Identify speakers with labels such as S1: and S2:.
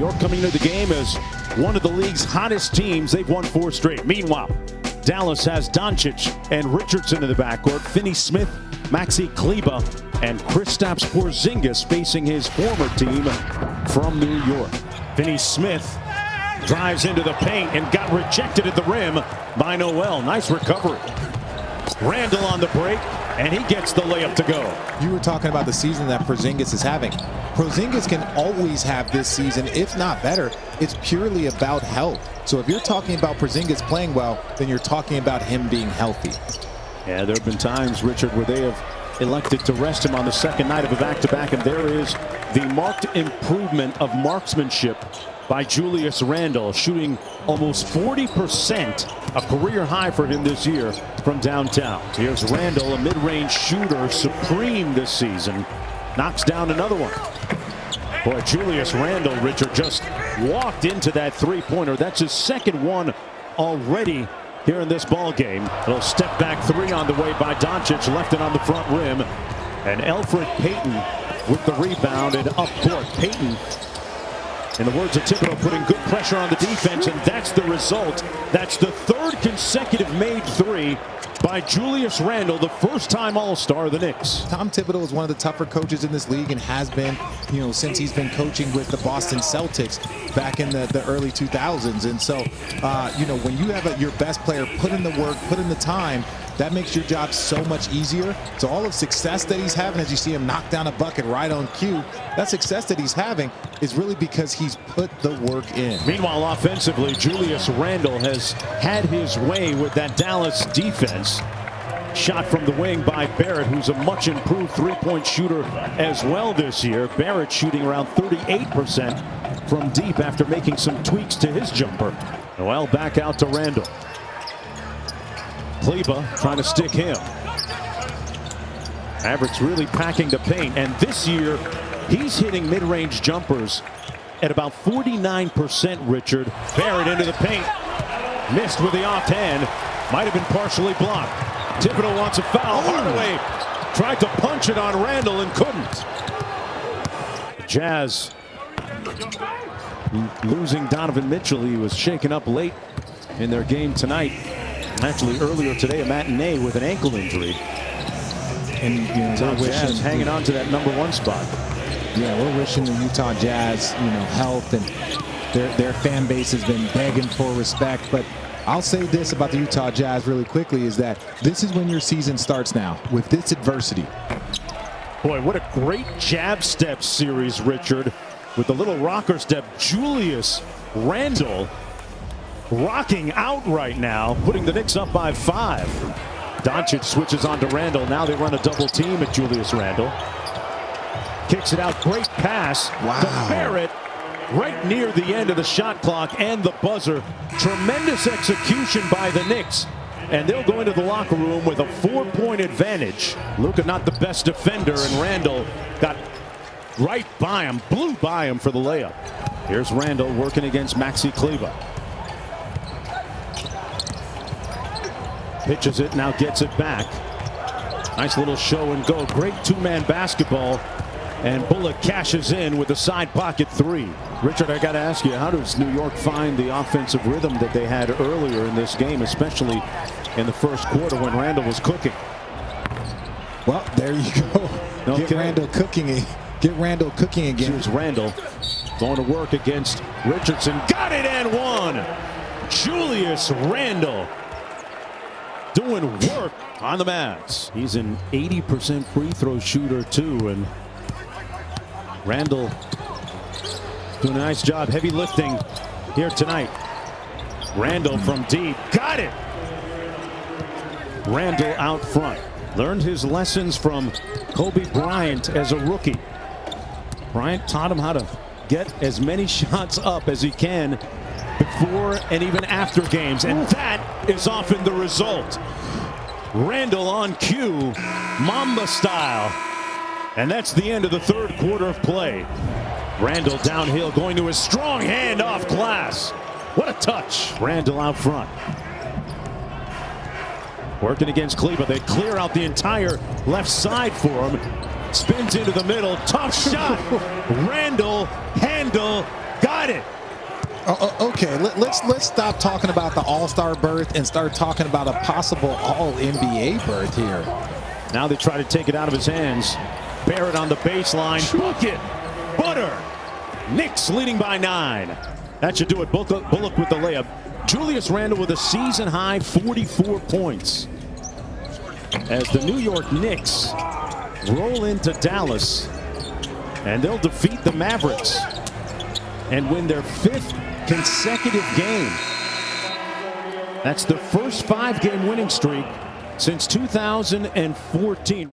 S1: York coming into the game as one of the league's hottest teams. They've won 4 straight. Meanwhile, Dallas has Doncic and Richardson in the backcourt. Finney Smith, Maxi Kleber, and Kristaps Porzingis facing his former team from New York. Finney Smith drives into the paint and got rejected at the rim by Noel. Nice recovery. Randle on the break, and he gets the layup to go.
S2: You were talking about the season that Porzingis is having. Porzingis can always have this season, if not better. It's purely about health. So if you're talking about Porzingis playing well, then you're talking about him being healthy.
S1: Yeah, there have been times, Richard, where they have elected to rest him on the second night of a back-to-back, and there is the marked improvement of marksmanship by Julius Randle, shooting almost 40%, a career high for him this year from downtown. Here's Randle, a mid-range shooter, supreme this season. Knocks down another one. Boy, Julius Randle, Richard, just walked into that three-pointer. That's his second one already here in this ball game. A little step back three on the way by Doncic, left it on the front rim. And Elfrid Payton with the rebound and up court. Payton, in the words of Thibodeau, putting good pressure on the defense, and that's the result. That's the third consecutive made three by Julius Randle, the first-time All-Star of the Knicks.
S2: Tom Thibodeau is one of the tougher coaches in this league and has been, since he's been coaching with the Boston Celtics back in the early 2000s. And so, when you have your best player put in the work, put in the time, that makes your job so much easier. So all of success that he's having, as you see him knock down a bucket right on cue, that success that he's having is really because he's put the work in.
S1: Meanwhile, offensively, Julius Randle has had his way with that Dallas defense. Shot from the wing by Barrett, who's a much improved three-point shooter as well this year. Barrett shooting around 38% from deep after making some tweaks to his jumper. Noel back out to Randle. Kleber trying to stick him. Mavericks really packing the paint, and this year he's hitting mid-range jumpers at about 49%, Richard. Barrett into the paint. Missed with the offhand. Might have been partially blocked. Thibodeau wants a foul. Hardaway tried to punch it on Randle and couldn't. Jazz losing Donovan Mitchell. He was shaken up late in their game tonight. Actually, earlier today, a matinee with an ankle injury. And Jazz hanging on to that #1 spot.
S2: Yeah, we're wishing the Utah Jazz, health, and their fan base has been begging for respect. But I'll say this about the Utah Jazz really quickly, is that this is when your season starts now, with this adversity.
S1: Boy, what a great jab step series, Richard, with the little rocker step. Julius Randle rocking out right now, putting the Knicks up by 5. Doncic switches on to Randle. Now they run a double team at Julius Randle. Kicks it out. Great pass to Barrett right near the end of the shot clock and the buzzer. Tremendous execution by the Knicks. And they'll go into the locker room with a 4-point advantage. Luka not the best defender, and Randle got right by him, blew by him for the layup. Here's Randle working against Maxi Kleber. Pitches it, now gets it back. Nice little show and go. Great two-man basketball. And Bullock cashes in with a side pocket three. Richard, I got to ask you, how does New York find the offensive rhythm that they had earlier in this game, especially in the first quarter when Randle was cooking?
S2: Well, there you go.
S1: Okay.
S2: Get Randle cooking. Get Randle cooking again.
S1: Here's Randle going to work against Richardson. Got it and one. Julius Randle doing work on the Mavs. He's an 80% free throw shooter too, and Randle doing a nice job, heavy lifting here tonight. Randle from deep, got it. Randle out front, learned his lessons from Kobe Bryant as a rookie. Bryant taught him how to get as many shots up as he can before and even after games, and that is often the result. Randle on cue, Mamba style. And that's the end of the third quarter of play. Randle downhill, going to his strong hand off glass. What a touch. Randle out front. Working against Kleber. They clear out the entire left side for him. Spins into the middle. Tough shot. Randle, handle, Got it.
S2: Okay, let's stop talking about the All-Star berth and start talking about a possible All-NBA berth here.
S1: Now they try to take it out of his hands. Barrett on the baseline. Bucket. Butter. Knicks leading by 9. That should do it. Bullock with the layup. Julius Randle with a season-high 44 points. As the New York Knicks roll into Dallas, and they'll defeat the Mavericks and win their 5th consecutive game. That's the first 5-game winning streak since 2014.